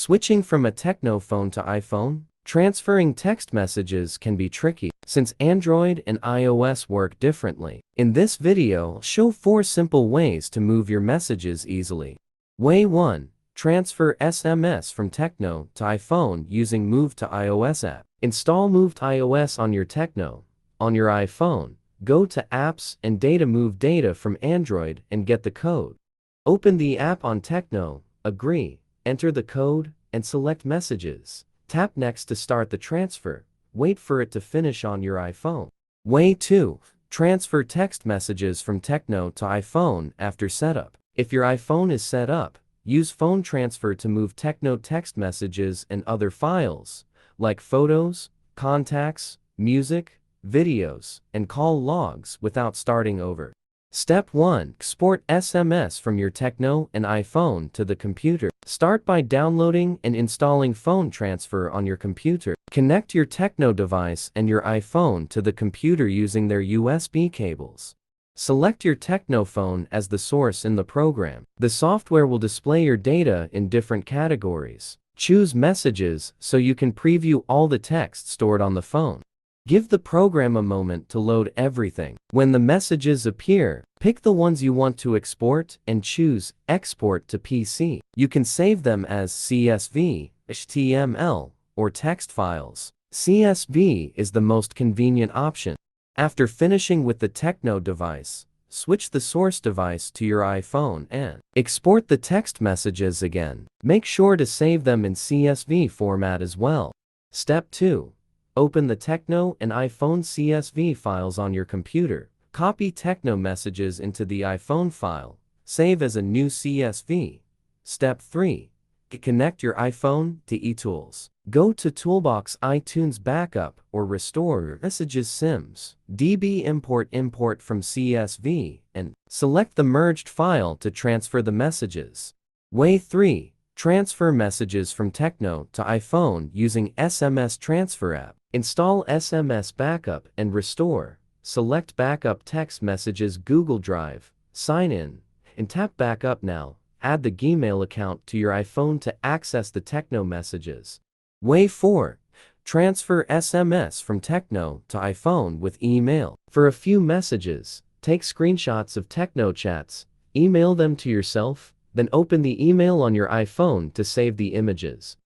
Switching from a Tecno phone to iPhone, transferring text messages can be tricky, since Android and iOS work differently. In this video, I'll show 4 simple ways to move your messages easily. Way 1. Transfer SMS from Tecno to iPhone using Move to iOS app. Install Move to iOS on your Tecno. On your iPhone, go to Apps and Data, move data from Android and get the code. Open the app on Tecno, agree, enter the code, and select Messages. Tap Next to start the transfer. Wait for it to finish on your iPhone. Way 2. Transfer text messages from Tecno to iPhone after setup. If your iPhone is set up, use Phone Transfer to move Tecno text messages and other files, like photos, contacts, music, videos, and call logs without starting over. Step 1. Export SMS from your Tecno and iPhone to the computer. Start by downloading and installing Phone Transfer on your computer. Connect your Tecno device and your iPhone to the computer using their USB cables. Select your Tecno phone as the source in the program. The software will display your data in different categories. Choose Messages so you can preview all the text stored on the phone. Give the program a moment to load everything. When the messages appear, pick the ones you want to export and choose Export to PC. You can save them as CSV, HTML, or text files. CSV is the most convenient option. After finishing with the Tecno device, switch the source device to your iPhone and export the text messages again. Make sure to save them in CSV format as well. Step 2. Open the Tecno and iPhone CSV files on your computer. Copy Tecno messages into the iPhone file. Save as a new CSV. Step 3. Connect your iPhone to eTools. Go to Toolbox iTunes Backup or Restore Messages Sims. DB import from CSV and select the merged file to transfer the messages. Way 3. Transfer messages from Tecno to iPhone using SMS Transfer App. Install SMS Backup and Restore. Select Backup Text Messages Google Drive. Sign in and tap Backup Now. Add the Gmail account to your iPhone to access the Tecno messages. Way 4. Transfer SMS from Tecno to iPhone with email. For a few messages, take screenshots of Tecno chats, email them to yourself, then open the email on your iPhone to save the images.